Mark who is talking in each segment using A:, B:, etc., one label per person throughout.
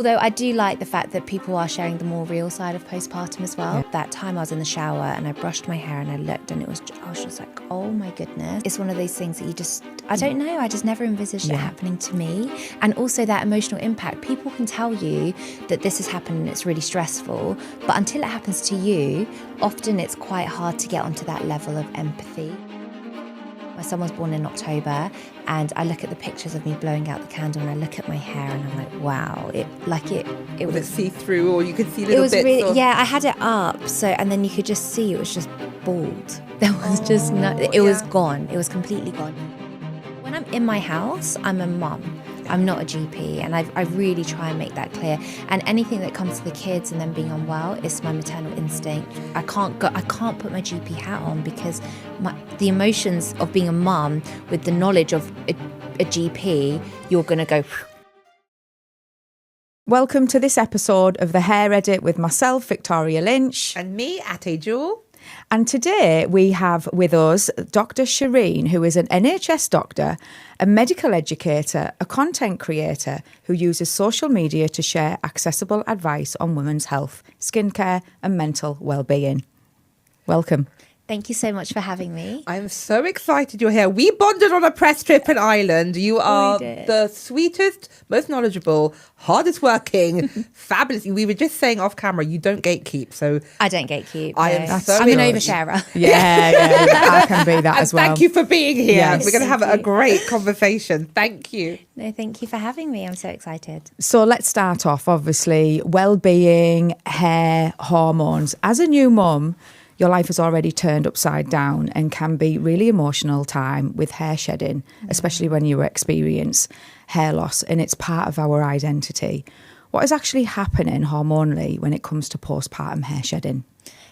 A: Although I do like the fact that people are sharing the more real side of postpartum as well. Yeah. That time I was in the shower and I brushed my hair and I looked and I was just like, oh my goodness. It's one of those things that you just, I don't know, I just never envisaged it happening to me. And also that emotional impact. People can tell you that this has happened and it's really stressful, but until it happens to you, often it's quite hard to get onto that level of empathy. My son was born in October and I look at the pictures of me blowing out the candle and I look at my hair and I'm like, wow, it
B: was see-through or you could see little bits?
A: Really, yeah, I had it up, so and then you could just see it was just bald. There was just it was gone. It was completely gone. When I'm in my house, I'm a mum. I'm not a GP, and I really try and make that clear. And anything that comes to the kids and them being unwell, it's my maternal instinct. I can't put my GP hat on because the emotions of being a mum with the knowledge of a GP, you're going to go.
C: Welcome to this episode of The Hair Edit with myself, Victoria Lynch.
B: And me, Ateh Jewel.
C: And today we have with us Dr Shireen, who is an NHS doctor, a medical educator, a content creator who uses social media to share accessible advice on women's health, skincare and mental well-being. Welcome.
A: Thank you so much for having me.
B: I'm so excited you're here. We bonded on a press trip in Ireland. You are the sweetest, most knowledgeable, hardest working, fabulous. We were just saying off camera, you don't gatekeep. So
A: I don't gatekeep.
B: I'm
A: an oversharer.
C: Yeah, I can be that as well.
B: Thank you for being here.
C: Yes.
B: We're going to have a great conversation. Thank you.
A: No, thank you for having me. I'm so excited.
C: So let's start off, obviously, well-being, hair, hormones. As a new mum, your life has already turned upside down and can be really emotional time with hair shedding, especially when you experience hair loss and it's part of our identity. What is actually happening hormonally when it comes to postpartum hair shedding?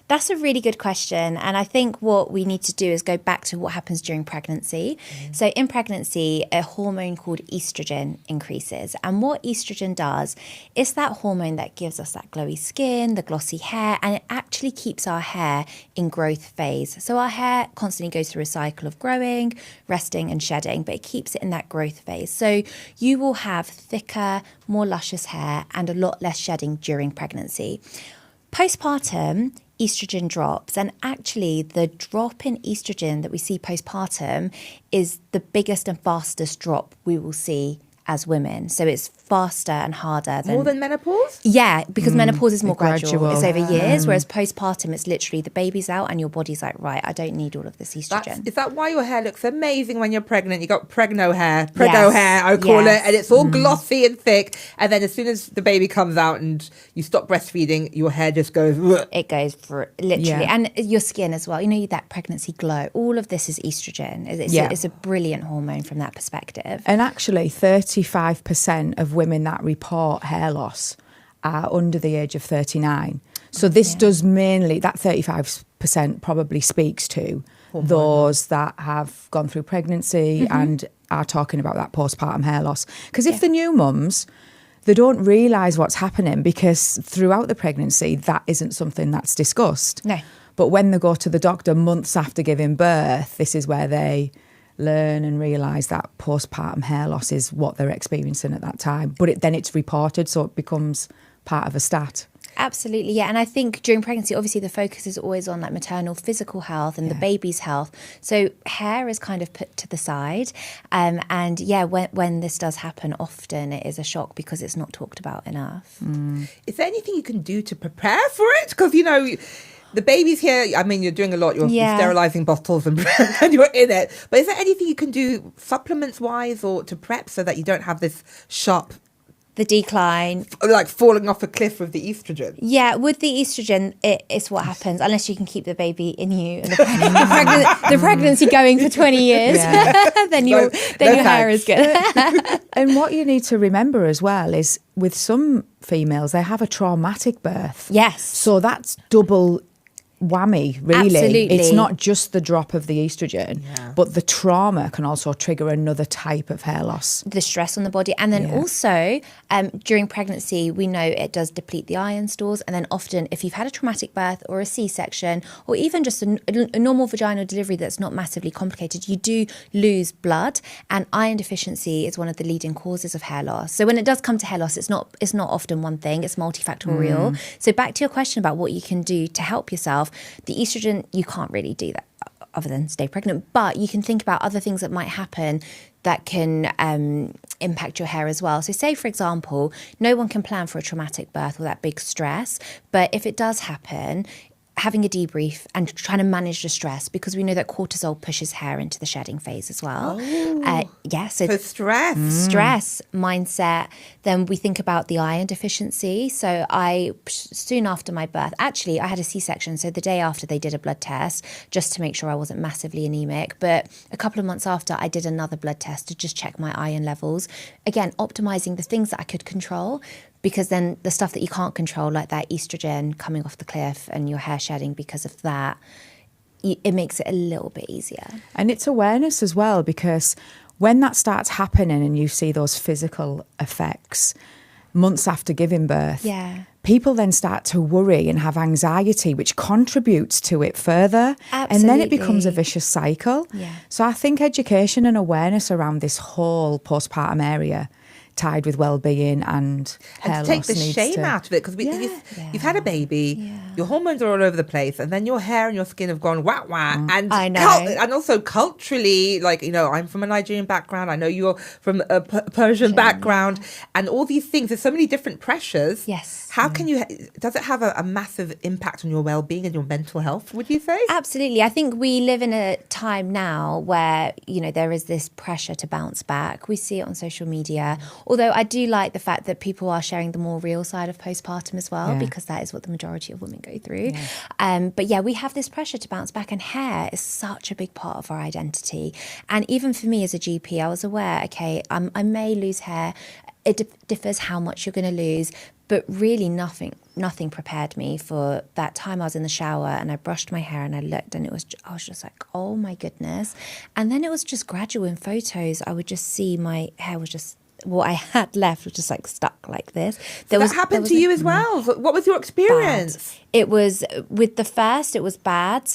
A: That's a really good question. And I think what we need to do is go back to what happens during pregnancy. So in pregnancy, a hormone called estrogen increases. And what estrogen does is that hormone that gives us that glowy skin, the glossy hair, and it actually keeps our hair in growth phase. So our hair constantly goes through a cycle of growing, resting and shedding, but it keeps it in that growth phase. So you will have thicker, more luscious hair and a lot less shedding during pregnancy. Postpartum, estrogen drops, and actually the drop in estrogen that we see postpartum is the biggest and fastest drop we will see as women. So it's faster and harder than...
B: More than menopause?
A: Yeah, because menopause is more gradual. It's over years, whereas postpartum, it's literally the baby's out and your body's like, right, I don't need all of this estrogen.
B: Is that why your hair looks amazing when you're pregnant? You got pregno hair, I call it, and it's all glossy and thick. And then as soon as the baby comes out and you stop breastfeeding, your hair just goes...
A: It goes for literally. Yeah. And your skin as well. You know, that pregnancy glow. All of this is estrogen. It's a brilliant hormone from that perspective.
C: And actually 35% of women that report hair loss are under the age of 39. So this does mainly, that 35% probably speaks to those that have gone through pregnancy and are talking about that postpartum hair loss. Because if the new mums, they don't realise what's happening because throughout the pregnancy, that isn't something that's discussed.
A: No.
C: But when they go to the doctor months after giving birth, this is where they learn and realise that postpartum hair loss is what they're experiencing at that time. But then it's reported, so it becomes part of a stat.
A: Absolutely, yeah. And I think during pregnancy, obviously the focus is always on like maternal physical health and the baby's health. So hair is kind of put to the side. And when this does happen, often it is a shock because it's not talked about enough.
B: Is there anything you can do to prepare for it? Because, you know... The baby's here. I mean, you're doing a lot. You're sterilising bottles and you're in it. But is there anything you can do supplements-wise or to prep so that you don't have this sharp...
A: The decline.
B: Like falling off a cliff with the estrogen.
A: Yeah, with the estrogen, it's what happens, unless you can keep the baby in you and the pregnancy going for 20 years. then your hair is good.
C: And what you need to remember as well is with some females, they have a traumatic birth.
A: Yes.
C: So that's double whammy, really.
A: Absolutely.
C: It's not just the drop of the estrogen, but the trauma can also trigger another type of hair loss.
A: The stress on the body. And then also during pregnancy, we know it does deplete the iron stores. And then often if you've had a traumatic birth or a C-section or even just a normal vaginal delivery that's not massively complicated, you do lose blood, and iron deficiency is one of the leading causes of hair loss. So when it does come to hair loss, it's not often one thing, it's multifactorial. So back to your question about what you can do to help yourself, the estrogen, you can't really do that other than stay pregnant, but you can think about other things that might happen that can impact your hair as well. So say, for example, no one can plan for a traumatic birth or that big stress, but if it does happen, having a debrief and trying to manage the stress, because we know that cortisol pushes hair into the shedding phase as well.
B: So
A: stress, mindset. Then we think about the iron deficiency. So soon after my birth, actually I had a C-section. So the day after, they did a blood test just to make sure I wasn't massively anemic. But a couple of months after, I did another blood test to just check my iron levels. Again, optimizing the things that I could control, because then the stuff that you can't control, like that estrogen coming off the cliff and your hair shedding because of that, it makes it a little bit easier.
C: And it's awareness as well, because when that starts happening and you see those physical effects months after giving birth, people then start to worry and have anxiety, which contributes to it further.
A: Absolutely.
C: And then it becomes a vicious cycle. So I think education and awareness around this whole postpartum area, tied with well-being and hair
B: to take
C: loss,
B: the shame out of it, because you've had a baby, your hormones are all over the place, and then your hair and your skin have gone wah wah. And
A: I know.
B: and also culturally, like, you know, I'm from a Nigerian background, I know you're from a Persian background, and all these things. There's so many different pressures. How can you? Does it have a massive impact on your well-being and your mental health, would you say?
A: Absolutely. I think we live in a time now where, you know, there is this pressure to bounce back. We see it on social media. Although I do like the fact that people are sharing the more real side of postpartum as well, because that is what the majority of women go through. But we have this pressure to bounce back, and hair is such a big part of our identity. And even for me as a GP, I was aware, okay, I may lose hair. It differs how much you're going to lose, but really nothing prepared me for that time I was in the shower and I brushed my hair and I looked, and I was just like, oh my goodness. And then it was just gradual. In photos, I would just see my hair was just, what I had left was just like stuck like this.
B: That happened to you as well. What was your experience?
A: Bad. It was, with the first, it was bad.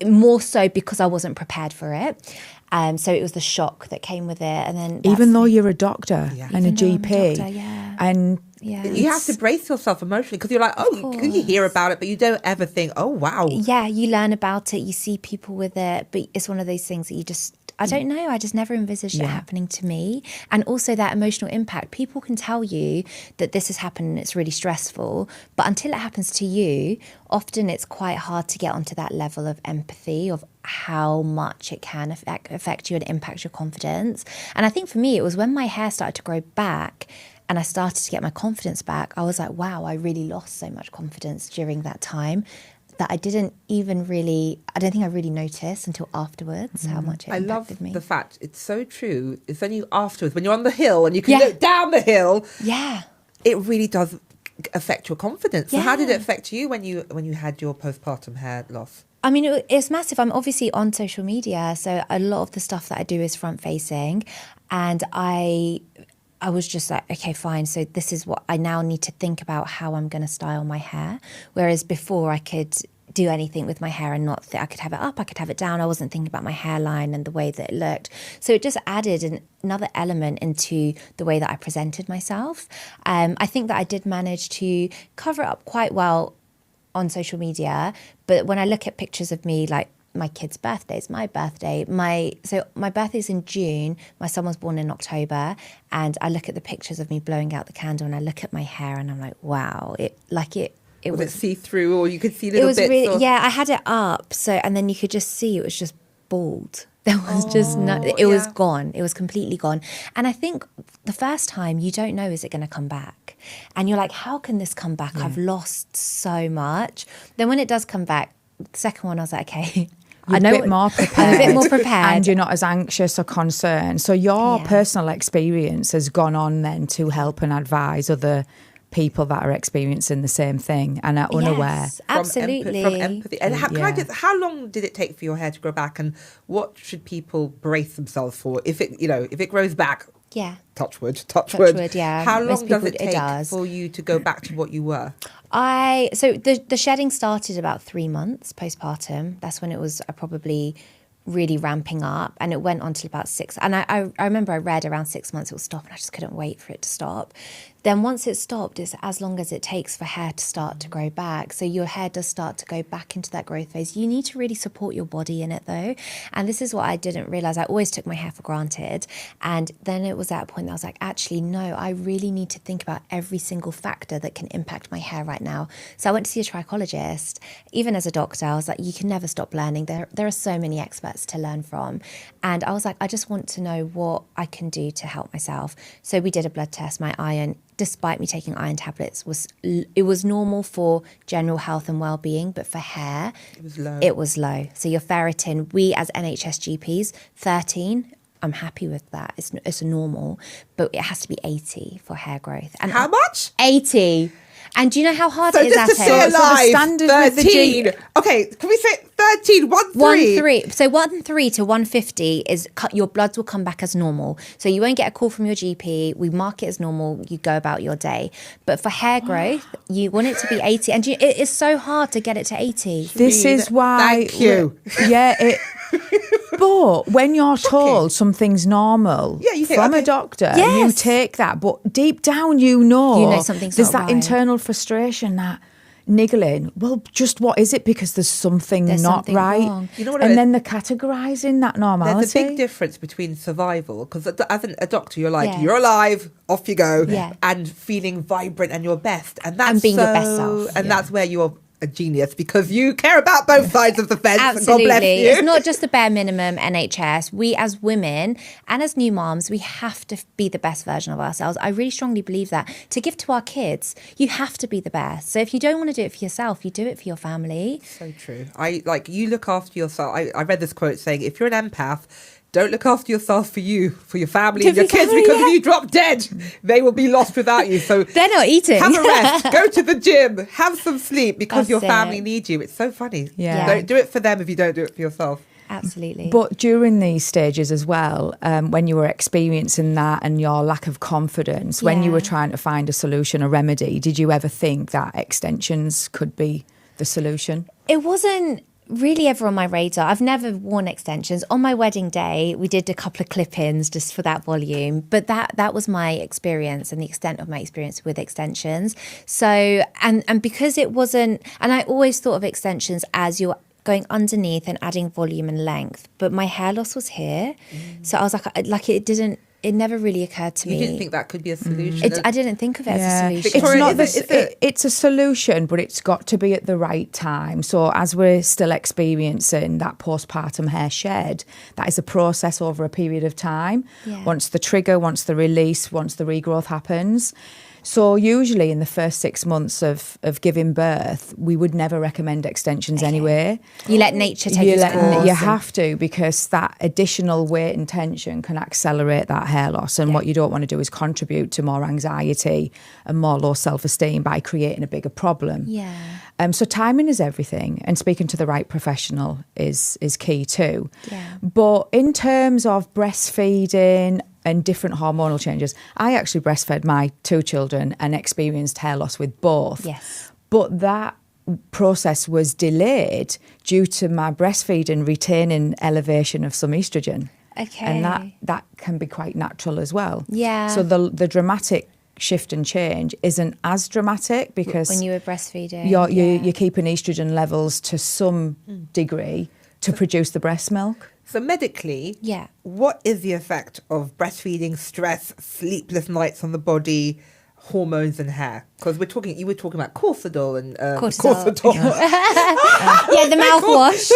A: More so because I wasn't prepared for it. So it was the shock that came with it. And then
C: even though you're a doctor and a GP, and
B: you have to brace yourself emotionally, because you're like, you hear about it, but you don't ever think, oh wow.
A: Yeah, you learn about it, you see people with it, but it's one of those things that you just, I don't know, I just never envisaged it happening to me. And also that emotional impact. People can tell you that this has happened and it's really stressful, but until it happens to you, often it's quite hard to get onto that level of empathy of how much it can affect you and impact your confidence. And I think for me, it was when my hair started to grow back and I started to get my confidence back, I was like, wow, I really lost so much confidence during that time that I don't think I really noticed until afterwards how much it impacted me.
B: I love the fact, it's so true. It's only afterwards, when you're on the hill and you can look down the hill. It really does affect your confidence. So how did it affect you when you had your postpartum hair loss?
A: I mean, it's massive. I'm obviously on social media, so a lot of the stuff that I do is front facing, and I was just like, okay, fine. So this is what I now need to think about, how I'm going to style my hair. Whereas before I could do anything with my hair and not I could have it up, I could have it down. I wasn't thinking about my hairline and the way that it looked. So it just added another element into the way that I presented myself. I think that I did manage to cover it up quite well on social media. But when I look at pictures of me, like my kids' birthdays, my birthday, my birthday's in June, my son was born in October, and I look at the pictures of me blowing out the candle and I look at my hair and I'm like, wow, it was
B: it see-through, or you could see little bits?
A: Really, I had it up, and then you could just see it was just bald. There was it was gone. It was completely gone. And I think the first time you don't know, is it going to come back? And you're like, how can this come back? I've lost so much. Then when it does come back, the second one, I was like, okay,
C: You're a bit more prepared.
A: I'm a bit more prepared.
C: And you're not as anxious or concerned. So your personal experience has gone on then to help and advise other people that are experiencing the same thing and are unaware.
A: Yes, absolutely.
B: From empathy. And how long did it take for your hair to grow back, and what should people brace themselves for if it grows back?
A: Yeah.
B: Touch wood.
A: Yeah.
B: How long
A: Most
B: does
A: people,
B: it take for you to go back to what you were?
A: So the shedding started about 3 months postpartum. That's when it was probably really ramping up, and it went on till about 6. And I remember I read around 6 months it would stop, and I just couldn't wait for it to stop. Then once it stopped, it's as long as it takes for hair to start to grow back. So your hair does start to go back into that growth phase. You need to really support your body in it though. And this is what I didn't realize. I always took my hair for granted. And then it was at a point that I was like, actually, no, I really need to think about every single factor that can impact my hair right now. So I went to see a trichologist. Even as a doctor, I was like, you can never stop learning. There are so many experts to learn from. And I was like, I just want to know what I can do to help myself. So we did a blood test. My iron, despite me taking iron tablets, was normal for general health and well-being, but for hair, it was low. So your ferritin, we as NHS GPs, 13, I'm happy with that. It's normal, but it has to be 80 for hair growth. And
B: how much?
A: 80. And do you know how hard
B: So
A: it is,
B: just to
A: Ateh?
B: stay
C: So the
B: alive,
C: standard with the
B: 13. Okay, can we say 13? 1-3.
A: So 1-3 to 150 is your bloods will come back as normal. So you won't get a call from your GP. We mark it as normal. You go about your day. But for hair growth, you want it to be 80, and it is so hard to get it to 80.
C: This is why.
B: Thank you.
C: Yeah. But when you're told something's normal
B: you think,
C: from
B: okay.
C: a doctor,
A: Yes.
C: you take that. But deep down, you know
A: something's
C: there's
A: not
C: that
A: right.
C: internal frustration, that niggling. Well, just what is it? Because there's something not
A: something
C: right.
A: wrong.
B: You know what
C: and
B: it is?
C: then the categorizing that normality.
B: There's a big difference between survival, because as a doctor, you're like,
A: Yeah.
B: you're alive, off you go,
A: Yeah.
B: and feeling vibrant and your best. And that's
A: And being your best self.
B: And that's where you're a genius, because you care about both sides of the fence.
A: Absolutely.
B: God bless you.
A: It's not just the bare minimum NHS. We as women and as new moms, we have to be the best version of ourselves. I really strongly believe that. To give to our kids, you have to be the best. So if you don't want to do it for yourself, you do it for your family.
B: So true. You look after yourself. I read this quote saying, if you're an empath, don't look after yourself for your family and your kids, because if you drop dead, they will be lost without you. So
A: They're not eating.
B: have a rest, go to the gym, have some sleep, because
A: That's
B: your family
A: it.
B: need you. It's so funny.
C: Yeah.
B: Don't do it for them if you don't do it for yourself.
A: Absolutely.
C: But during these stages as well, when you were experiencing that and your lack of confidence, when you
A: Yeah.
C: were trying to find a solution, a remedy, did you ever think that extensions could be the solution?
A: It wasn't really ever on my radar. I've never worn extensions. On my wedding day, we did a couple of clip-ins just for that volume, but that was my experience and the extent of my experience with extensions. So, and because it wasn't, and I always thought of extensions as you're going underneath and adding volume and length, but my hair loss was here. So I was like it never really occurred to me.
B: You didn't think that could be a solution?
A: I didn't think of it as a solution.
B: Victoria,
C: It's a solution, but it's got to be at the right time. So as we're still experiencing that postpartum hair shed, that is a process over a period of time.
A: Yeah.
C: Once the trigger, once the release, once the regrowth happens. So usually in the first 6 months of giving birth, we would never recommend extensions anyway.
A: You let nature take its course.
C: You have to, because that additional weight and tension can accelerate that hair loss. And what you don't want to do is contribute to more anxiety and more low self-esteem by creating a bigger problem.
A: Yeah.
C: So timing is everything, and speaking to the right professional is key too.
A: Yeah.
C: But in terms of breastfeeding and different hormonal changes, I actually breastfed my 2 children and experienced hair loss with both.
A: Yes.
C: But that process was delayed due to my breastfeeding retaining elevation of some estrogen.
A: Okay.
C: And that can be quite natural as well.
A: Yeah.
C: So the dramatic shift and change isn't as dramatic, because
A: When you were breastfeeding.
C: you're keeping estrogen levels to some degree to produce the breast milk.
B: So medically,
A: Yeah.
B: what is the effect of breastfeeding, stress, sleepless nights on the body, hormones and hair? Because you were talking about cortisol and
A: Cortisol. Yeah, the mouthwash.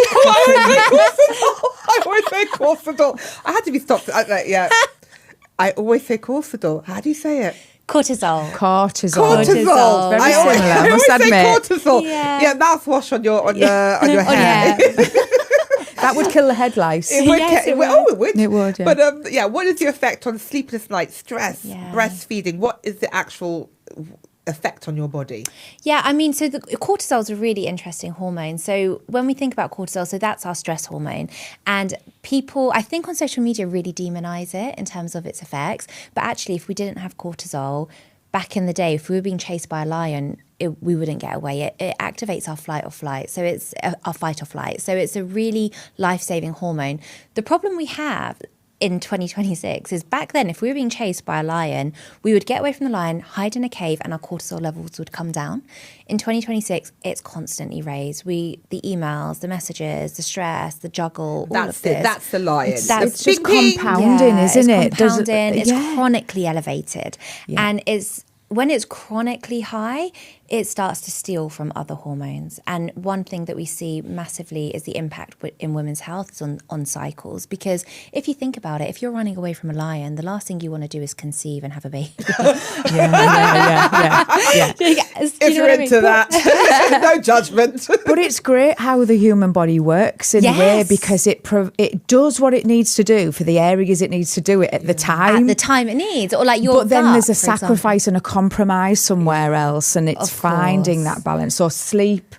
B: I always say cortisol. I had to be stopped. I always say cortisol. How do you say it?
A: Cortisol.
C: Cortisol.
A: Cortisol.
C: Very
B: I always,
C: similar,
B: I
C: I must
B: always
C: admit.
B: say cortisol.
A: Yeah.
B: Yeah, mouthwash on your hair.
A: Yeah.
C: That would kill the head lice.
B: It would.
A: Yes, it
B: Oh, it would.
C: It would, yeah.
B: But what is the effect on sleepless nights, stress,
A: Yeah.
B: breastfeeding? What is the actual effect on your body?
A: Yeah, I mean, so the cortisol is a really interesting hormone. So when we think about cortisol, so that's our stress hormone. And people, I think on social media, really demonize it in terms of its effects. But actually, if we didn't have cortisol, back in the day, if we were being chased by a lion, we wouldn't get away. It activates our fight or flight. So it's our fight or flight. So it's a really life-saving hormone. The problem we have in 2026 is back then, if we were being chased by a lion, we would get away from the lion, hide in a cave, and our cortisol levels would come down. In 2026, it's constantly raised. The emails, the messages, the stress, the juggle, all of this.
B: That's the lion.
C: It's just compounding, isn't it?
A: It's compounding. It's chronically elevated.
C: Yeah.
A: And when it's chronically high, it starts to steal from other hormones. And one thing that we see massively is the impact in women's health on cycles. Because if you think about it, if you're running away from a lion, the last thing you want to do is conceive and have a baby.
C: Yeah.
A: Yes,
B: If you're into that, no judgment.
C: But it's great how the human body works in a way, because it does what it needs to do for the areas it needs to do it at the time.
A: At the time it needs. Or like your
C: But then
A: gut,
C: there's a
A: for
C: sacrifice and a compromise somewhere else, and it's finding that balance. So sleep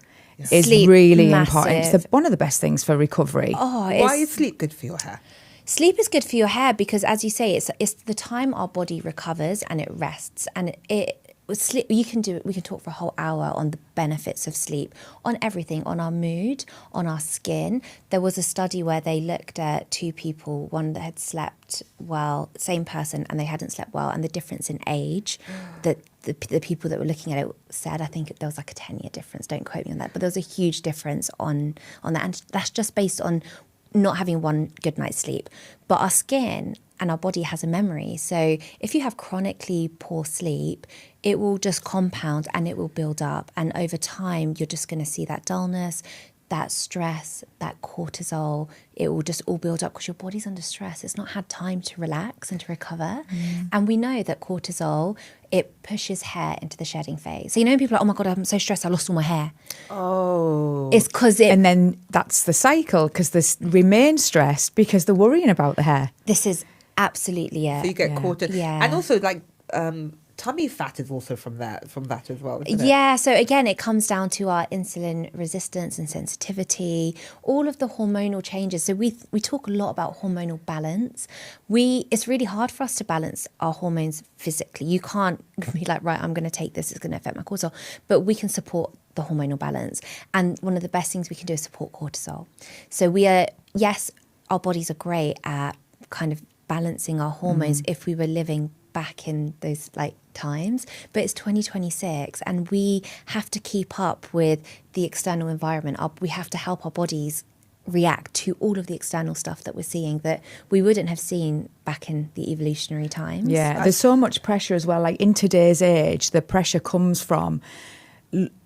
C: is really important. It's one of the best things for recovery.
B: Why is sleep good for your hair?
A: Sleep is good for your hair because, as you say, it's the time our body recovers and it rests. And sleep, we can talk for a whole hour on the benefits of sleep, on everything, on our mood, on our skin. There was a study where they looked at two people, one that had slept well, same person, and they hadn't slept well, and the difference in age that the people that were looking at it said, I think there was like a 10-year difference, don't quote me on that, but there was a huge difference on that, and that's just based on not having one good night's sleep. But our skin and our body has a memory. So if you have chronically poor sleep, it will just compound and it will build up. And over time, you're just going to see that dullness, that stress, that cortisol. It will just all build up because your body's under stress. It's not had time to relax and to recover. And we know that cortisol, it pushes hair into the shedding phase. So, people are like, oh my God, I'm so stressed, I lost all my hair.
B: Oh.
A: It's because
C: And then that's the cycle, because they remain stressed because they're worrying about the hair.
A: This is absolutely it.
B: So you get caught in.
A: Yeah.
B: And also tummy fat is also from that as well, isn't it?
A: Yeah, so again, it comes down to our insulin resistance and sensitivity, all of the hormonal changes. So we talk a lot about hormonal balance. It's really hard for us to balance our hormones physically. You can't be like, right, I'm going to take this, it's going to affect my cortisol. But we can support the hormonal balance. And one of the best things we can do is support cortisol. So our bodies are great at kind of balancing our hormones if we were living back in those times, but it's 2026 and we have to keep up with the external environment. We have to help our bodies react to all of the external stuff that we're seeing that we wouldn't have seen back in the evolutionary times.
C: Yeah, there's so much pressure as well. Like in today's age, the pressure comes from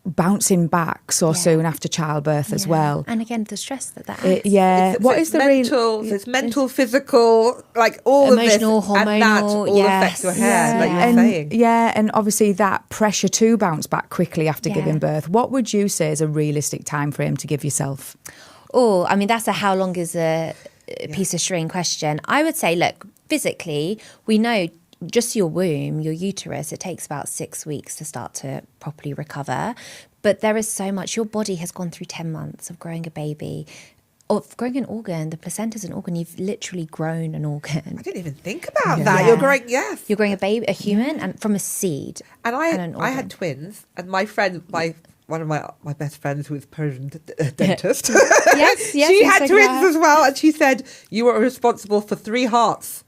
C: bouncing back so soon after childbirth as well.
A: And again, the stress that adds.
B: It's mental, physical, like all
A: emotional,
B: of this,
A: hormonal,
B: and that all affects your hair, like you're saying.
C: Yeah, and obviously that pressure to bounce back quickly after giving birth. What would you say is a realistic time frame to give yourself?
A: Oh, I mean, that's a how long is a piece of string question. I would say, look, physically, we know just your womb, your uterus, it takes about 6 weeks to start to properly recover. But there is so much. Your body has gone through 10 months of growing a baby, of growing an organ. The placenta's an organ. You've literally grown an organ.
B: I didn't even think about that. You're growing,
A: You're growing a baby, a human, and from a seed.
B: And I had twins, and my friend, one of my best friends, who is Persian dentist, she had twins as well, and she said, you were responsible for 3 hearts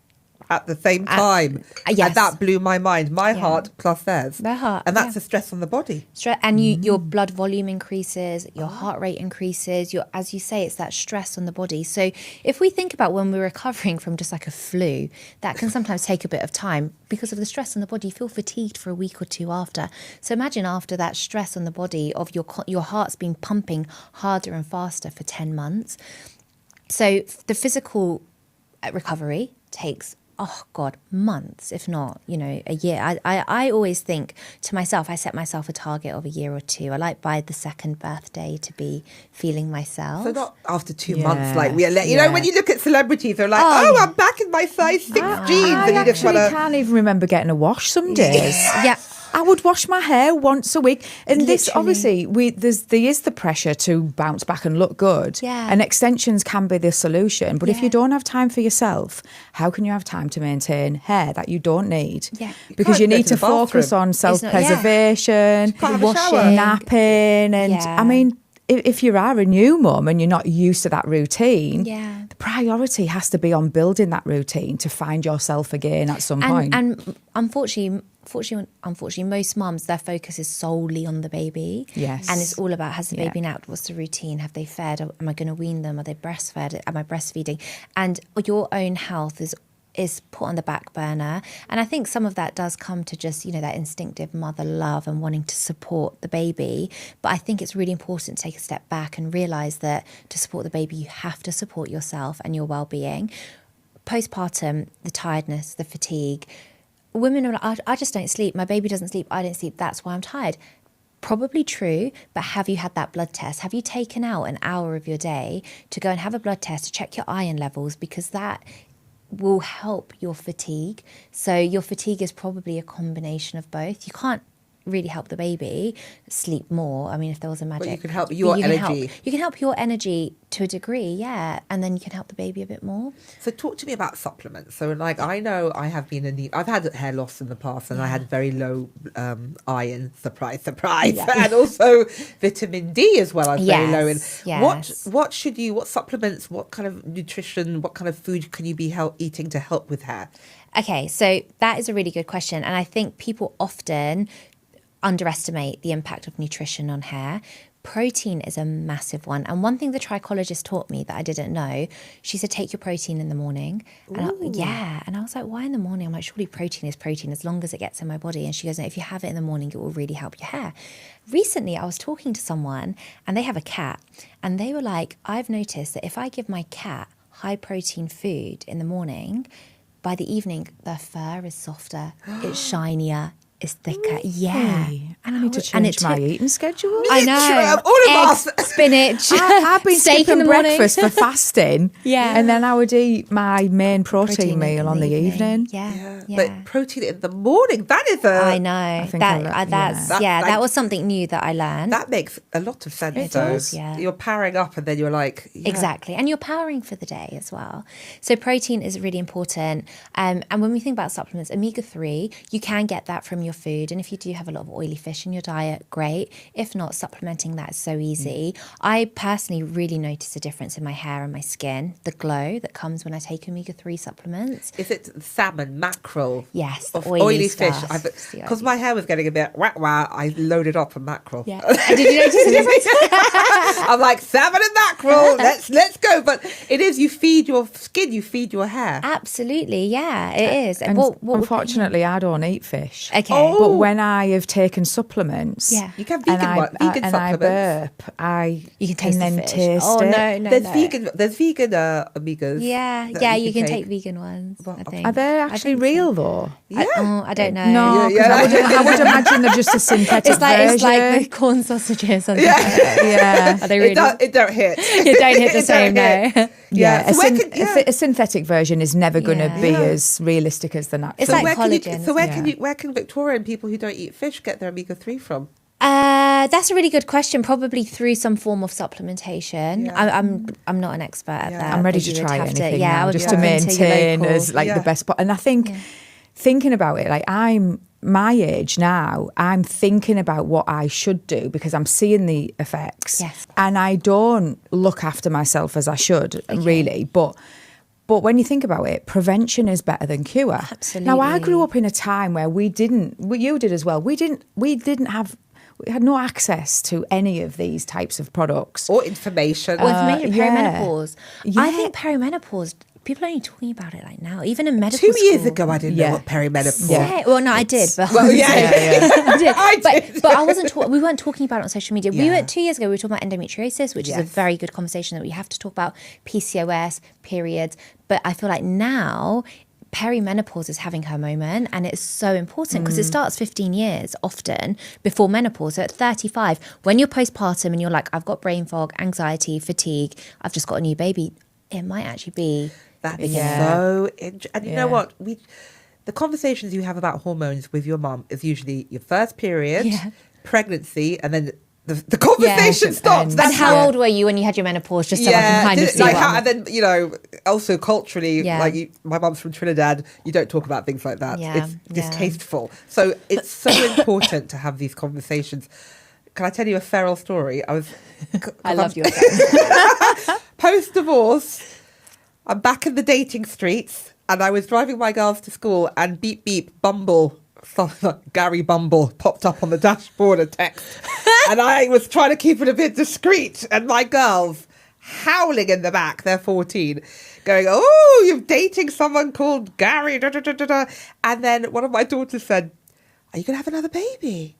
B: at the same time. And that blew my mind. My heart plus theirs.
A: Their heart.
B: And that's a stress on the body.
A: And your blood volume increases, your heart rate increases. As you say, it's that stress on the body. So if we think about when we're recovering from just like a flu, that can sometimes take a bit of time because of the stress on the body. You feel fatigued for a week or two after. So imagine after that stress on the body of your heart's been pumping harder and faster for 10 months. So the physical recovery takes months, if not, a year. I always think to myself, I set myself a target of a year or 2. I like by the 2nd birthday to be feeling myself.
B: So not after 2 months, like we are, when you look at celebrities, they're like, I'm back in my size 6 jeans. And you just
C: can't even remember getting a wash some days. I would wash my hair once a week. And this,
A: Literally.
C: obviously, there is the pressure to bounce back and look good.
A: Yeah.
C: And extensions can be the solution. But if
A: Yeah.
C: you don't have time for yourself, how can you have time to maintain hair that you don't need?
A: Yeah.
C: Because you
B: can't go
C: need
B: to
C: to
B: the
C: focus
B: bathroom.
C: on self-preservation,
B: Can't have a
A: Washing.
B: shower.
C: napping. And
A: Yeah.
C: I mean, if you are a new mum and you're not used to that routine,
A: Yeah.
C: the priority has to be on building that routine to find yourself again at some point.
A: And unfortunately, most mums, their focus is solely on the baby.
C: Yes.
A: And it's all about, has the
C: Yeah.
A: baby napped? What's the routine? Have they fed? Am I going to wean them? Are they breastfed? Am I breastfeeding? And your own health is put on the back burner. And I think some of that does come to just, that instinctive mother love and wanting to support the baby. But I think it's really important to take a step back and realise that to support the baby, you have to support yourself and your well-being. Postpartum, the tiredness, the fatigue. Women are like, I just don't sleep. My baby doesn't sleep. I don't sleep. That's why I'm tired. Probably true, but have you had that blood test? Have you taken out an hour of your day to go and have a blood test to check your iron levels? Because that will help your fatigue. So your fatigue is probably a combination of both. You can't really help the baby sleep more. I mean, if there was a magic...
B: But you can help your energy.
A: You can help your energy to a degree, yeah. And then you can help the baby a bit more.
B: So talk to me about supplements. So I know I have been I've had hair loss in the past, and I had very low iron, surprise, and also vitamin D as well. I was very low in.
A: Yes.
B: What supplements, what kind of nutrition, what kind of food can you be eating to help with hair?
A: Okay, so that is a really good question. And I think people often underestimate the impact of nutrition on hair. Protein is a massive one. And one thing the trichologist taught me that I didn't know, she said, take your protein in the morning. And and I was like, why in the morning? I'm like, surely protein is protein as long as it gets in my body. And she goes, no, if you have it in the morning, it will really help your hair. Recently, I was talking to someone and they have a cat. And they were like, I've noticed that if I give my cat high protein food in the morning, by the evening, their fur is softer, it's shinier, it's thicker. Yeah.
C: And I need to change my eating schedule.
A: I know.
B: All of
A: Eggs, spinach.
C: I've been
A: steak in
C: skipping
A: the morning.
C: breakfast for fasting.
A: Yeah.
C: And then I would eat my main protein meal on the evening.
A: Yeah.
B: But protein in the morning, that is
A: I know.
C: think
A: That was something new that I learned.
B: That makes a lot of sense.
A: It
B: though.
A: does, yeah.
B: You're powering up and then you're like... Yeah.
A: Exactly. And you're powering for the day as well. So protein is really important. And when we think about supplements, omega-3, you can get that from your food. And if you do have a lot of oily fish in your diet, great. If not, supplementing that is so easy. I personally really notice a difference in my hair and my skin, the glow that comes when I take omega-3 supplements.
B: Is it salmon, mackerel?
A: Yes,
B: of
A: oily
B: fish.
A: stuff.
B: Because my hair was getting a bit wah, I loaded up on mackerel.
A: Yeah. Did you notice the difference?
B: I'm like, salmon and mackerel, let's go. But it is, you feed your skin, you feed your hair.
A: Absolutely, yeah, it is.
C: And
A: what
C: unfortunately, I don't eat fish.
A: Okay.
C: But when I have taken supplements,
A: Yeah.
B: You can vegan
C: and I
B: supplements.
C: burp,
A: You can taste
C: then
A: the fish.
C: taste
A: Oh,
C: it.
A: no.
B: There's vegan omegas.
A: Yeah, you can take vegan ones, I think.
C: Are they actually real though?
B: Yeah.
A: I don't know.
C: No, 'cause I would imagine they're just a synthetic version.
A: It's like the corn sausages. On
C: Yeah.
A: Are they really?
B: It don't hit.
A: You don't hit the
B: It
A: same,
B: don't hit.
A: no.
C: Yeah,
B: So
C: a synthetic version is never going to
A: Yeah.
C: be
A: Yeah.
C: as realistic as the natural.
A: It's like
B: where
A: collagen,
B: where can Victorian people who don't eat fish get their omega-3 from?
A: That's a really good question. Probably through some form of supplementation.
B: Yeah.
A: I'm not an expert at that.
C: I'm ready
A: but
C: to
A: you would
C: try
A: have
C: anything
A: I
C: now,
A: would
C: just to
A: look into your
C: maintain
A: local-
C: as like the best. And I think thinking about it, like I'm my age now, I'm thinking about what I should do because I'm seeing the effects.
A: Yes.
C: And I don't look after myself as I should, really. But when you think about it, prevention is better than cure.
A: Absolutely.
C: Now, I grew up in a time where you did as well. We had no access to any of these types of products.
B: Or information.
A: Or information, perimenopause.
C: Yeah.
A: I think perimenopause, people are only talking about it like now, even in medical
B: 2 years
A: school.
B: ago, I didn't know what perimenopause was.
A: Yeah. Well, no, I did. But
B: Well, yeah.
A: I did.
B: I did.
A: But I wasn't. We weren't talking about it on social media. We were 2 years ago. We were talking about endometriosis, which is a very good conversation that we have to talk about. PCOS, periods. But I feel like now perimenopause is having her moment, and it's so important because it starts 15 years often before menopause. So at 35, when you're postpartum and you're like, I've got brain fog, anxiety, fatigue, I've just got a new baby, it might actually be.
B: That is so interesting. And you know what? The the conversations you have about hormones with your mum is usually your first period, pregnancy, and then the conversation stops.
A: And how old were you when you had your menopause? Just so I can kind of see
B: and then, you know, also culturally, my mum's from Trinidad, you don't talk about things like that. It's distasteful. So it's so important to have these conversations. Can I tell you a feral story?
A: I love your
B: post-divorce, I'm back in the dating streets, and I was driving my girls to school, and beep, beep, Bumble, Gary Bumble popped up on the dashboard, a text. And I was trying to keep it a bit discreet, and my girls howling in the back, they're 14, going, oh, you're dating someone called Gary, da, da, da, da, da. And then one of my daughters said, are you going to have another baby?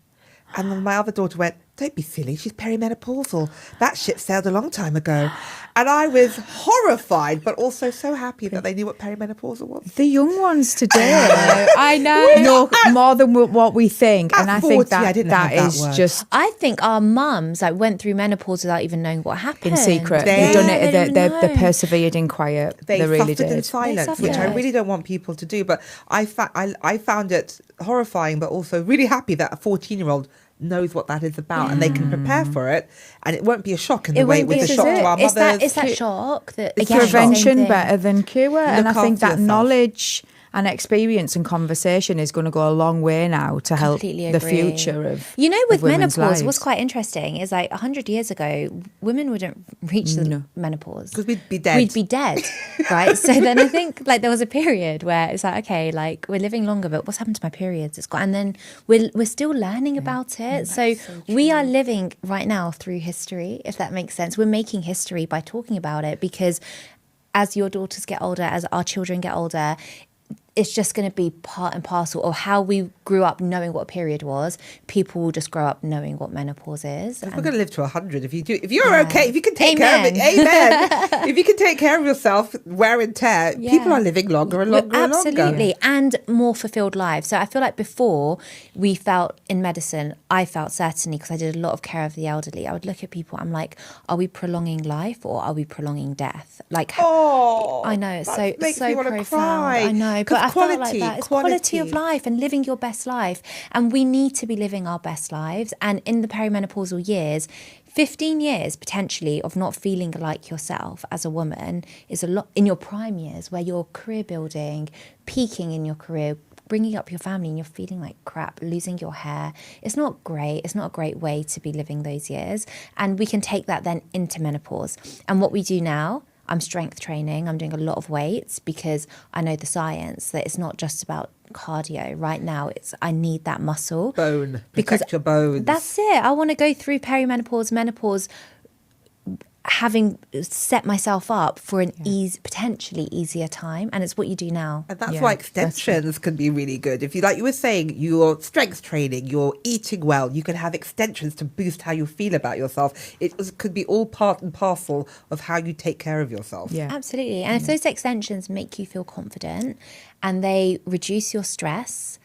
B: And then my other daughter went, don't be silly, she's perimenopausal. That ship sailed a long time ago. And I was horrified, but also so happy that they knew what perimenopausal was.
C: The young ones today, I know more than what we think. And I 40, think that is just...
A: I think our mums went through menopause without even knowing what happened.
C: In secret. They've done it, they persevered in quiet. They really
B: suffered
C: did.
B: in silence, which I really don't want people to do. But I found it horrifying, but also really happy that a 14-year-old knows what that is about and they can prepare for it, and it won't be a shock in the way with the shock to our mothers.
A: It's that shock that
C: prevention better than cure, and I think that knowledge and experience and conversation is going to go a long way now to help the future of
A: with
C: menopause.
A: Lives. What's quite interesting is 100 years ago, women wouldn't reach the menopause
B: because we'd be dead.
A: Right? So then I think there was a period where it's okay, we're living longer, but what's happened to my periods? It's gone, and then we're still learning about it. So we are living right now through history, if that makes sense. We're making history by talking about it, because as your daughters get older, as our children get older, it's just going to be part and parcel of how we grew up knowing what a period was. People will just grow up knowing what menopause is.
B: If we're going to live to 100, if you're okay, if you can take care of it, amen. If you can take care of yourself, wear and tear, people are living longer and longer and longer.
A: Absolutely, and more fulfilled lives. So I feel like before we felt in medicine, I felt certainly, because I did a lot of care of the elderly, I would look at people, I'm like, are we prolonging life or are we prolonging death? I know, it's so profound.
B: Cry.
A: I know, but I felt like that. It's quality of life and living your best life. And we need to be living our best lives. And in the perimenopausal years, 15 years potentially of not feeling like yourself as a woman is a lot in your prime years, where you're career building, peaking in your career, bringing up your family, and you're feeling like crap, losing your hair. It's not great. It's not a great way to be living those years. And we can take that then into menopause. And what we do now, I'm strength training. I'm doing a lot of weights because I know the science that it's not just about cardio. Right now, I need that muscle.
B: Protect your bones.
A: That's it. I want to go through perimenopause, menopause, having set myself up for an potentially easier time, and it's what you do now.
B: And that's why extensions can be really good. If you, like you were saying, you're strength training, you're eating well, you can have extensions to boost how you feel about yourself. It could be all part and parcel of how you take care of yourself.
A: Yeah, absolutely. And if those extensions make you feel confident and they reduce your stress,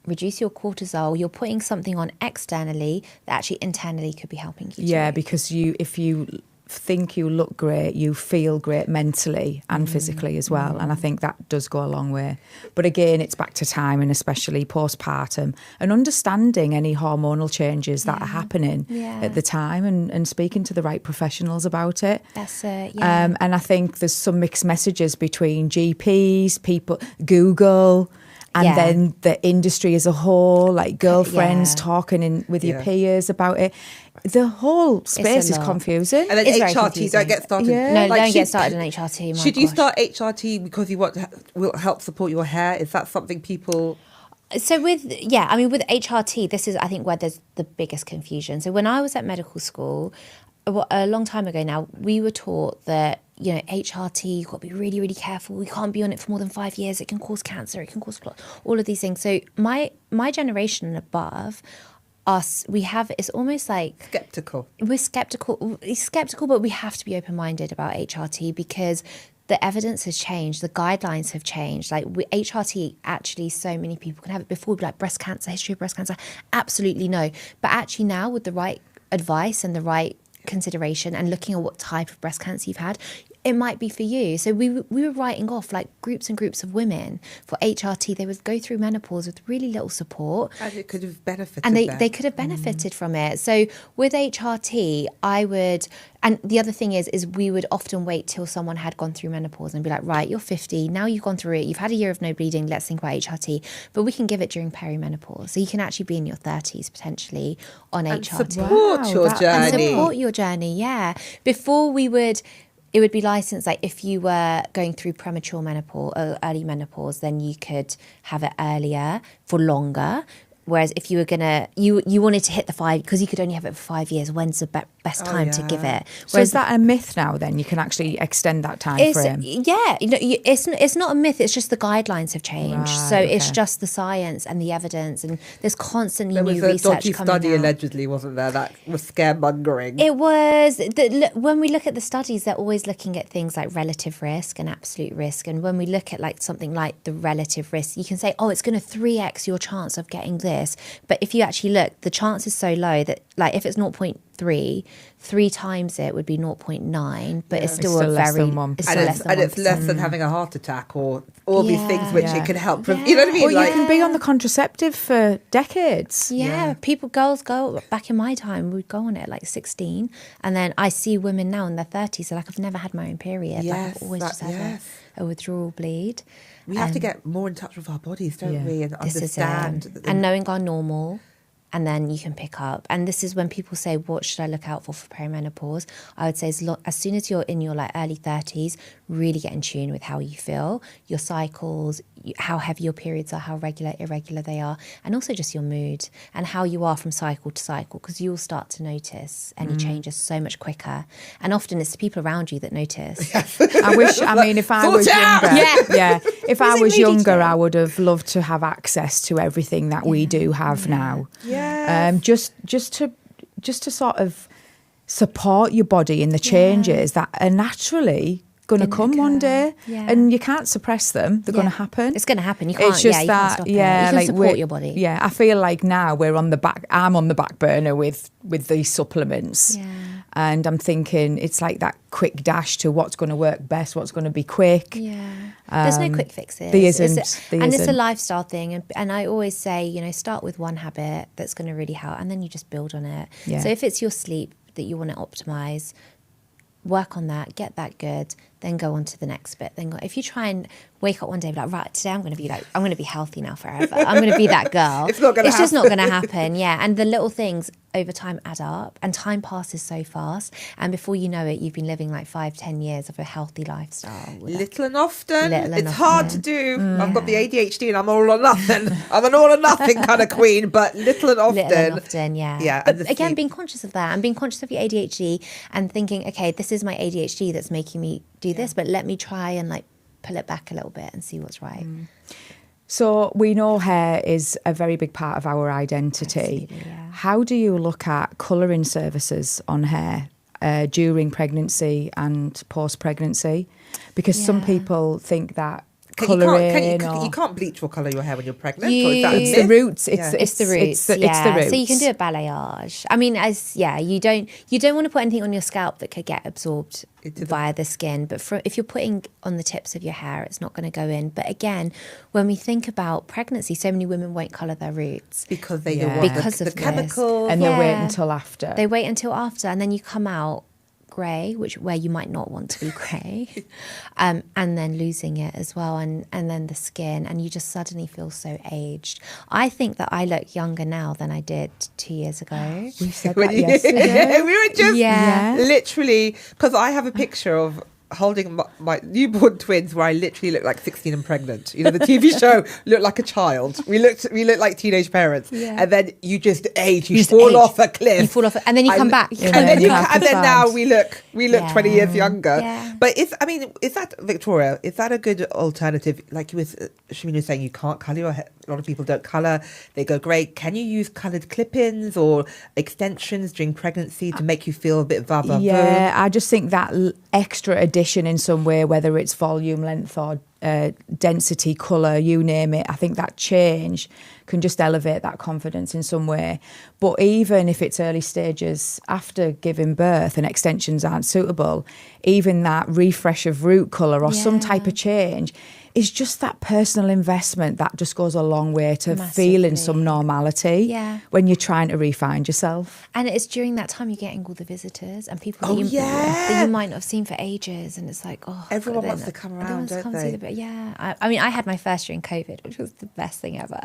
A: reduce your cortisol, you're putting something on externally that actually internally could be helping you too.
C: Because if you think you look great, you feel great mentally and physically as well, and I think that does go a long way. But again, it's back to time, and especially postpartum, and understanding any hormonal changes that are happening at the time, and speaking to the right professionals about it.
A: That's it.
C: And I think there's some mixed messages between GPs, people, Google, and then the industry as a whole, like girlfriends talking with your peers about it. The whole space is confusing.
B: And then HRT, don't get started.
A: No, don't get started on HRT.
B: Should you start HRT because you want will help support your hair? Is that something people...
A: So with HRT, this is, I think, where there's the biggest confusion. So when I was at medical school, a long time ago now, we were taught that, HRT, you've got to be really, really careful. You can't be on it for more than 5 years. It can cause cancer. It can cause all of these things. So my generation and above, it's almost like...
B: Skeptical.
A: We're skeptical, but we have to be open-minded about HRT because the evidence has changed. The guidelines have changed. HRT, actually, so many people can have it. Before, we'd be like, breast cancer, history of breast cancer. Absolutely no. But actually now, with the right advice and the right consideration and looking at what type of breast cancer you've had, it might be for you. So we were writing off like groups and groups of women for HRT. They would go through menopause with really little support.
B: And it could have benefited
A: And
B: them.
A: they could have benefited from it. So with HRT, I would, and the other thing is we would often wait till someone had gone through menopause and be like, right, you're 50, now you've gone through it, you've had a year of no bleeding, let's think about HRT. But we can give it during perimenopause. So you can actually be in your 30s potentially on
B: and
A: HRT.
B: Support your journey.
A: And support your journey, yeah. Before it would be licensed, like if you were going through premature menopause or early menopause, then you could have it earlier for longer. Whereas if you were you wanted to hit the 5, because you could only have it for 5 years, when's the best time to give it?
C: So is that a myth now then? You can actually extend that time frame?
A: Yeah, it's not a myth, it's just the guidelines have changed.
C: Right,
A: so it's just the science and the evidence, and there's constantly new research coming out.
B: There was a dodgy study allegedly, wasn't there, that was scaremongering?
A: It was. When we look at the studies, they're always looking at things like relative risk and absolute risk. And when we look at like something like the relative risk, you can say, oh, it's going to 3x your chance of getting this. But if you actually look, the chance is so low that like if it's 0.3, 3 times it would be 0.9, but it's still a
C: less
A: very...
C: than 1%.
B: It's less than having a heart attack or all these things which it can help. You know what I mean?
C: Or you can be on the contraceptive for decades.
A: Girls go, back in my time, we'd go on it at like 16. And then I see women now in their 30s, so like I've never had my own period. Like I've always just had a withdrawal bleed.
B: We have to get more in touch with our bodies, don't we? And understand.
A: And knowing our normal. And then you can pick up. And this is when people say, what should I look out for perimenopause? I would say as soon as you're in your like early 30s, really get in tune with how you feel, your cycles, how heavy your periods are, how regular, irregular they are, and also just your mood and how you are from cycle to cycle, because you'll start to notice any changes so much quicker. And often it's the people around you that notice.
C: If I was younger, if I was younger, I would have loved to have access to everything that we do have now. Just to sort of support your body in the changes that are naturally going to come one day, and you can't suppress them. They're going to happen.
A: It's going to happen. You can't.
C: It's just
A: you can't stop it. You can support your body.
C: Yeah, I feel like now I'm on the back burner with these supplements. Yeah. And I'm thinking it's like that quick dash to what's going to work best, what's going to be quick.
A: Yeah. There's no quick fixes.
C: There isn't.
A: It's a lifestyle thing. And I always say, start with one habit that's going to really help, and then you just build on it. Yeah. So if it's your sleep that you want to optimize, work on that, get that good, then go on to the next bit. If you try and wake up one day and be like, right, today I'm going to be healthy now forever. I'm going to be that girl.
B: It's just
A: not going to happen. Yeah. And the little things over time add up, and time passes so fast. And before you know it, you've been living like 5-10 years of a healthy lifestyle.
B: Little and often. It's hard to do. I've got the ADHD and I'm all or nothing. I'm an all or nothing kind of queen, but little and often.
A: Yeah. But again, being conscious of that and being conscious of your ADHD and thinking, okay, this is my ADHD that's making me do this, but let me try and like pull it back a little bit and see what's right.
C: So we know hair is a very big part of our identity. How do you look at colouring services on hair during pregnancy and post-pregnancy? Because some people think that
B: you can't bleach or colour your hair when you're pregnant.
C: It's the roots.
A: It's the roots. It's the roots. So you can do a balayage. I mean, you don't want to put anything on your scalp that could get absorbed via the skin. But if you're putting on the tips of your hair, it's not going to go in. But again, when we think about pregnancy, so many women won't colour their roots
B: because they
A: because of
B: the chemicals,
C: and they wait until after.
A: They wait until after, and then you come out grey, where you might not want to be grey, and then losing it as well, and then the skin, and you just suddenly feel so aged. I think that I look younger now than I did 2 years ago.
C: We said that yesterday.
B: We were just literally, because I have a picture of holding my newborn twins where I literally look like 16 and pregnant. The TV show looked like a child. We looked like teenage parents. And then you just age. You fall off a cliff.
A: You fall off, and then you come back.
B: And then now we look 20 years younger. But is that, Victoria, is that a good alternative? Like Shireen was saying, you can't colour your hair. A lot of people don't colour. They go grey. Can you use coloured clip-ins or extensions during pregnancy to make you feel a bit
C: Yeah, I just think that extra addition in some way, whether it's volume, length or density, colour, you name it. I think that change can just elevate that confidence in some way. But even if it's early stages after giving birth and extensions aren't suitable, even that refresh of root colour or some type of change is just that personal investment that just goes a long way to feeling some normality when you're trying to re-find yourself.
A: And it's during that time you're getting all the visitors and people that you might not have seen for ages, and it's like,
B: everyone wants to come around, don't they?
A: I mean, I had my first during COVID, which was the best thing ever.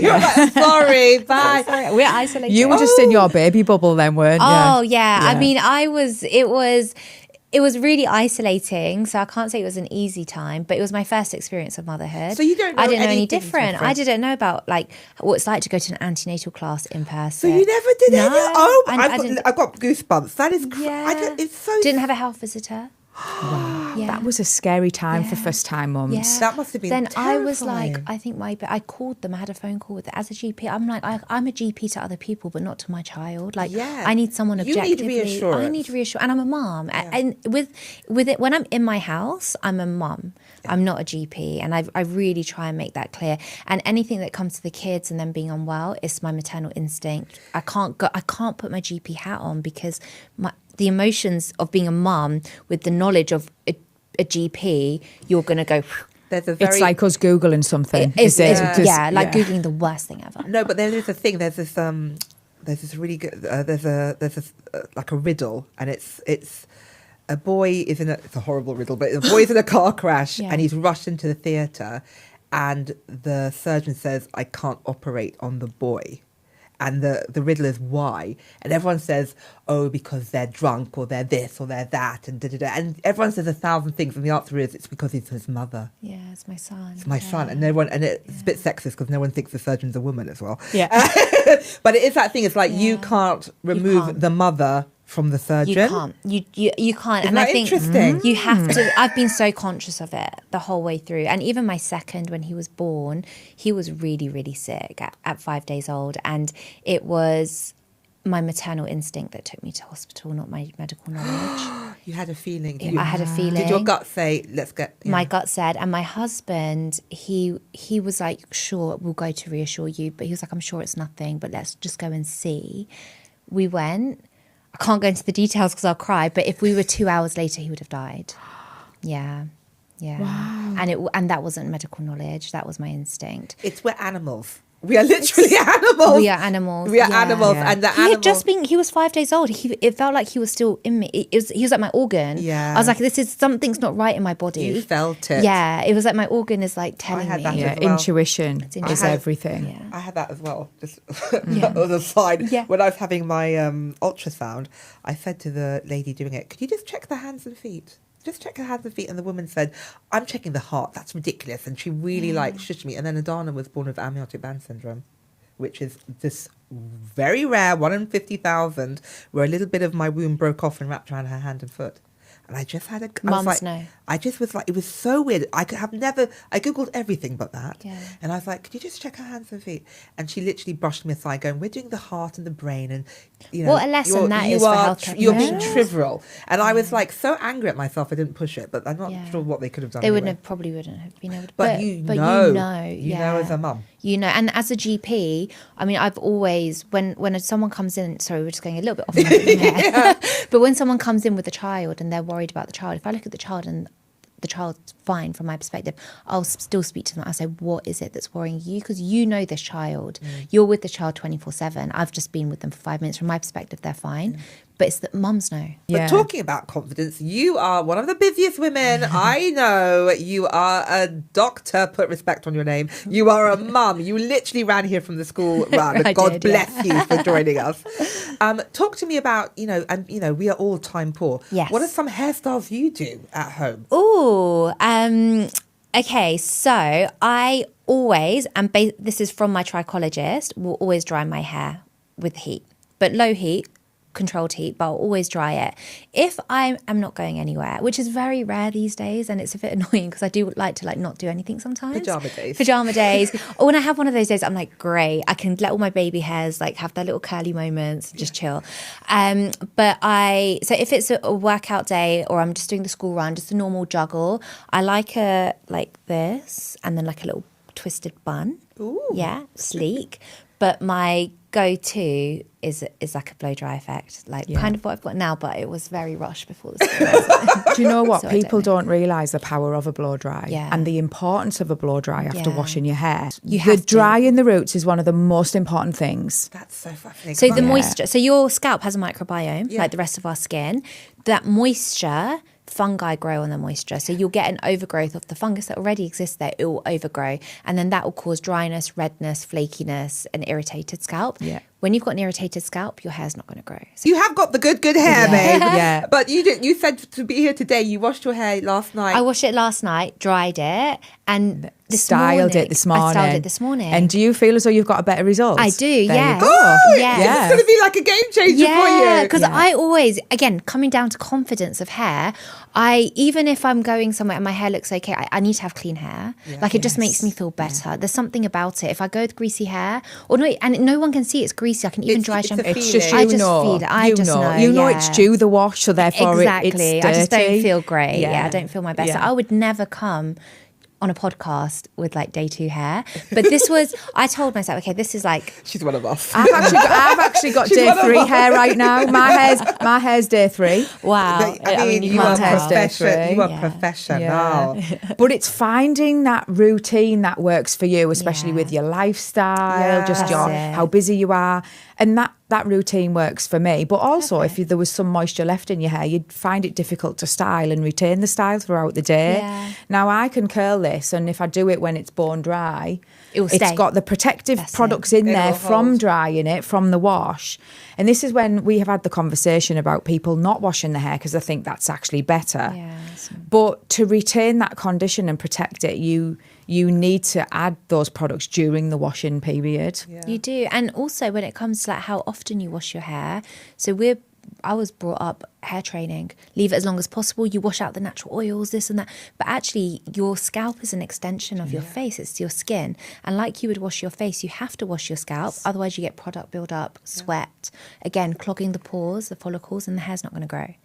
B: You're like, sorry, bye.
A: Sorry. We're isolated.
C: You were just in your baby bubble then, weren't you?
A: I mean, it was really isolating, so I can't say it was an easy time, but it was my first experience of motherhood.
B: So you don't know
A: I didn't know any
B: anything
A: different. I didn't know about like what it's like to go to an antenatal class in person.
B: So you never did
A: No,
B: any? I've got goosebumps. That is it's so...
A: Didn't have a health visitor.
C: Wow. That was a scary time for first time mums.
A: Yeah.
B: That must have been
A: Then
B: terrifying.
A: I was like, I think I called them. I had a phone call with as a GP. I'm like, I'm a GP to other people, but not to my child. Like, I need someone objectively.
B: You need reassurance.
A: I need reassurance, and I'm a mum. And with it, when I'm in my house, I'm a mum. I'm not a GP, and I really try and make that clear. And anything that comes to the kids and them being unwell, it's my maternal instinct. I can't put my GP hat on because the emotions of being a mum with the knowledge of a GP, you're going to go...
C: It's like us Googling something.
A: Googling the worst thing ever.
B: No, but there is a thing. There's this really good... there's like a riddle, and it's a boy is in it's a horrible riddle, but a boy's in a car crash and he's rushed into the theatre, and the surgeon says, I can't operate on the boy. And the riddle is why. And everyone says, because they're drunk or they're this or they're that and da-da-da. And everyone says 1,000 things. And the answer is it's because he's his mother.
A: Yeah, it's my son.
B: It's my son. And it's a bit sexist because no one thinks the surgeon's a woman as well.
A: Yeah.
B: But it is that thing. It's like you can't remove the mother from the surgeon.
A: You can't. You can't.
B: Isn't that interesting?
A: You have to. I've been so conscious of it the whole way through. And even my second, when he was born, he was really, really sick at 5 days old. And it was my maternal instinct that took me to hospital, not my medical knowledge.
B: You had a feeling.
A: I had a feeling.
B: Did your gut say, let's get...
A: My gut said, and my husband, he was like, sure, we'll go to reassure you. But he was like, I'm sure it's nothing, but let's just go and see. We went... I can't go into the details because I'll cry, but if we were 2 hours later, he would have died. Yeah. Wow. And that wasn't medical knowledge. That was my instinct.
B: We're animals. We are literally animals.
A: We are animals.
B: We are animals. And the
A: he was 5 days old. It felt like he was still in me. He was like my organ.
B: Yeah.
A: I was like, something's not right in my body.
B: You felt it.
A: Yeah. It was like my organ is like telling
B: I had that
A: me.
B: as well.
C: Intuition is everything.
A: Yeah.
B: I had that as well. Just on the side.
A: Yeah.
B: When I was having my ultrasound, I said to the lady doing it, could you just check the hands and feet? Just check her hands and feet. And the woman said, I'm checking the heart. That's ridiculous. And she really shushed me. And then Adana was born with amniotic band syndrome, which is this very rare, 1 in 50,000, where a little bit of my womb broke off and wrapped around her hand and foot. And I just had
A: Mums know.
B: I just was like, it was so weird. I Googled everything but that. Yeah. And I was like, could you just check her hands and feet? And she literally brushed me aside going, we're doing the heart and the brain. And,
A: what a lesson that is for healthcare.
B: You're being trivial. And I was like so angry at myself I didn't push it, but I'm not sure what they could have done.
A: They probably wouldn't have been able to.
B: But you know as a mum.
A: You know, and as a GP, I mean, I've always, when someone comes in, sorry, we're just going a little bit off there, but when someone comes in with a child and they're worried about the child, if I look at the child and the child's fine from my perspective, I'll still speak to them. I'll say, what is it that's worrying you? Because you know this child. You're with the child 24/7. I've just been with them for 5 minutes. From my perspective, they're fine. But it's that mums know.
B: But talking about confidence, you are one of the busiest women I know. You are a doctor, put respect on your name. You are a mum. You literally ran here from the school run. God bless you for joining us. Talk to me about, we are all time poor.
A: Yes.
B: What are some hairstyles you do at home?
A: Oh, okay. So I always, and this is from my trichologist, will always dry my hair with heat, but low heat. controlled heat, but I'll always dry it. If I am not going anywhere, which is very rare these days, and it's a bit annoying because I do like to not do anything sometimes. Pajama days. Or when I have one of those days, I'm like, great, I can let all my baby hairs have their little curly moments, just chill. So if it's a workout day or I'm just doing the school run, just a normal juggle, I like this and then a little twisted bun.
B: Ooh.
A: Yeah, sleek. But my go-to is like a blow dry effect, kind of what I've got now, but it was very rushed before the school.
C: Do you know what? So people don't realise the power of a blow dry and the importance of a blow dry after washing your hair. Drying the roots is one of the most important things.
B: That's so fascinating.
A: So the moisture, so your scalp has a microbiome like the rest of our skin. That moisture, fungi grow on the moisture. So you'll get an overgrowth of the fungus that already exists there. It will overgrow. And then that will cause dryness, redness, flakiness, and irritated scalp.
C: Yeah.
A: When you've got an irritated scalp, your hair's not going to grow. So
B: you have got the good hair, babe.
C: Yeah.
B: But you said to be here today, you washed your hair last night.
A: I washed it last night, dried it, and
C: styled it this morning.
A: I styled it this morning.
C: And do you feel as though you've got a better result?
A: I do, yeah.
B: It's going to be like a game changer for you.
A: Yeah, because I always, again, coming down to confidence of hair, even if I'm going somewhere and my hair looks okay, I need to have clean hair. It just makes me feel better. Yeah. There's something about it. If I go with greasy hair, and no one can see it's greasy, I can even dry shampoo.
C: It's just
A: I just feel it. I just know.
C: You know it's due the wash, so therefore
A: exactly.
C: it's dirty.
A: I just don't feel great.
C: Yeah,
A: I don't feel my best.
C: Yeah.
A: So I would never come on a podcast with day 2 hair, but this was, I told myself, okay, this is
B: she's one of us.
C: I've actually got day 3 hair right now. My hair's day 3.
A: Wow.
B: I mean, you are professional.
C: Yeah. But it's finding that routine that works for you, especially with your lifestyle, just how busy you are, and that routine works for me. But also, if there was some moisture left in your hair, you'd find it difficult to style and retain the style throughout the day.
A: Yeah.
C: Now, I can curl this, and if I do it when it's bone dry, it's got the protective products in there from drying it, from the wash. And this is when we have had the conversation about people not washing their hair because I think that's actually better.
A: Yes.
C: But to retain that condition and protect it, you need to add those products during the washing period.
A: Yeah. You do. And also when it comes to how often you wash your hair, so I was brought up hair training, leave it as long as possible, you wash out the natural oils, this and that, but actually your scalp is an extension of your face, it's your skin, and like you would wash your face, you have to wash your scalp, otherwise you get product build up, sweat, again clogging the pores, the follicles, and the hair's not going to grow.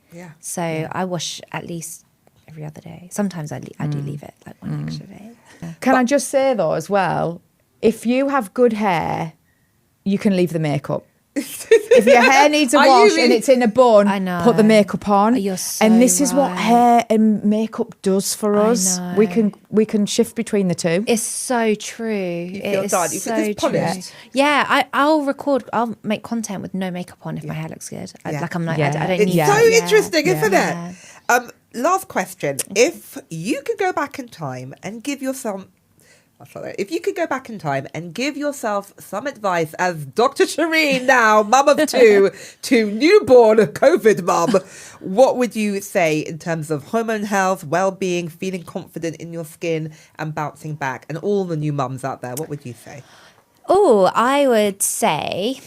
A: So I wash at least every other day. Sometimes I do leave it one extra day.
C: Can I just say though as well, if you have good hair, you can leave the makeup. If your hair needs a wash and it's in a bun, put the makeup on.
A: You're so
C: and this is what hair and makeup does for us. We can shift between the two.
A: It's so true.
B: You feel done. You feel polished.
A: Yeah, I'll make content with no makeup on if my hair looks good. I don't need
B: It's so interesting, isn't it? Last question. If you could go back in time and give yourself some advice as Dr. Shireen now, mum of 2, to newborn COVID mum, what would you say in terms of hormone health, well-being, feeling confident in your skin and bouncing back, and all the new mums out there, what would you say?
A: Oh, I would say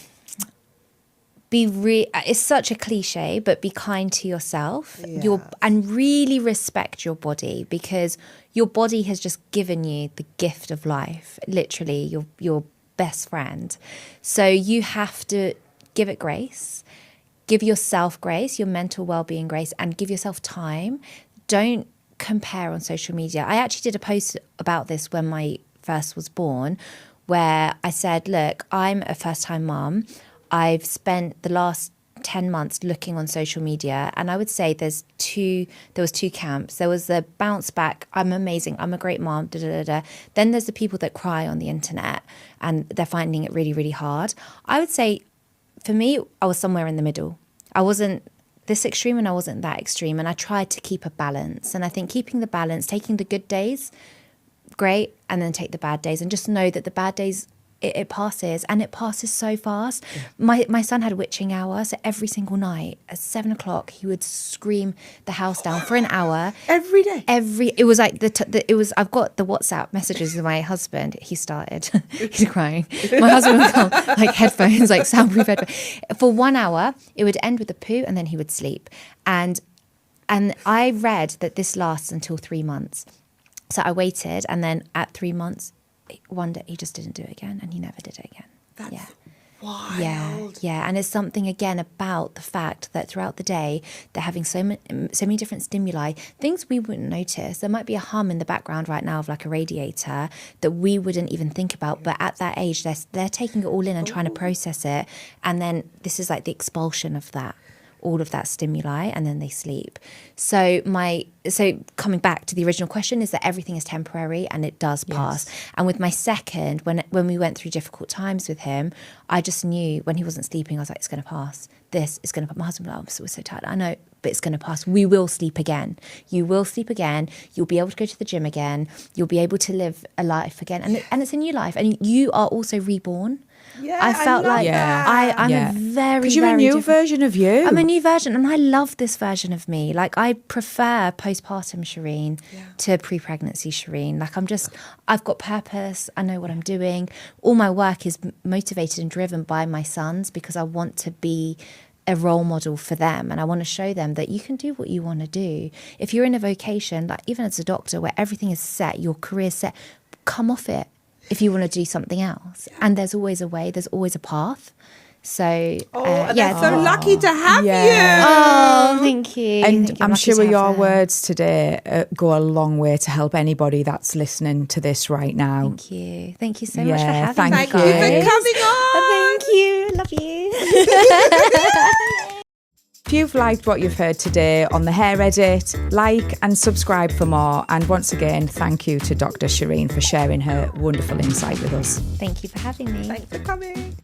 A: it's such a cliche, but be kind to yourself and really respect your body, because your body has just given you the gift of life, literally your best friend. So you have to give it grace, give yourself grace, your mental well-being grace, and give yourself time. Don't compare on social media. I actually did a post about this when my first was born, where I said, look, I'm a first-time mum. I've spent the last 10 months looking on social media, and I would say there was two camps. There was the bounce back, I'm amazing, I'm a great mom, Then there's the people that cry on the internet and they're finding it really, really hard. I would say for me, I was somewhere in the middle. I wasn't this extreme and I wasn't that extreme, and I tried to keep a balance. And I think keeping the balance, taking the good days, great, and then take the bad days, and just know that the bad days, it passes, and it passes so fast. My son had a witching hour, so every single night at 7 o'clock he would scream the house down for an hour
B: every day.
A: It was like I've got the WhatsApp messages of my husband. He started he's crying. My husband would come, like headphones, like soundproof headphones. For 1 hour it would end with a poo, and then he would sleep. And I read that this lasts until 3 months. So I waited, and then at 3 months, one day he just didn't do it again, and he never did it again.
B: That's wild.
A: Yeah. And it's something, again, about the fact that throughout the day, they're having so many different stimuli, things we wouldn't notice. There might be a hum in the background right now of like a radiator that we wouldn't even think about. But at that age, they're taking it all in and trying to process it. And then this is like the expulsion of that, all of that stimuli, and then they sleep. So coming back to the original question, is that everything is temporary, and it does pass. Yes. And with my second, when we went through difficult times with him, I just knew when he wasn't sleeping, I was like, it's going to pass. This is going to pass. My husband was like, we're so tired. I know, but it's going to pass. We will sleep again. You will sleep again. You'll be able to go to the gym again. You'll be able to live a life again. And it's a new life. And you are also reborn.
B: Yeah,
A: I felt like I'm a very,
C: because you're
A: very
C: a new
A: different
C: version of you.
A: I'm a new version, and I love this version of me. Like, I prefer postpartum Shireen to pre-pregnancy Shireen. Like, I've got purpose. I know what I'm doing. All my work is motivated and driven by my sons, because I want to be a role model for them, and I want to show them that you can do what you want to do. If you're in a vocation, like even as a doctor, where everything is set, your career's set, come off it if you want to do something else. And there's always a way, there's always a path. So
B: they're so lucky to have you.
A: Oh, thank you.
C: And I'm sure your words today go a long way to help anybody that's listening to this right now.
A: Thank you so much for having me.
B: Thank you for coming on.
A: Thank you. Love you.
C: If you've liked what you've heard today on The Hair Edit, like and subscribe for more. And once again, thank you to Dr. Shireen for sharing her wonderful insight with us.
A: Thank you for having me.
B: Thanks for coming.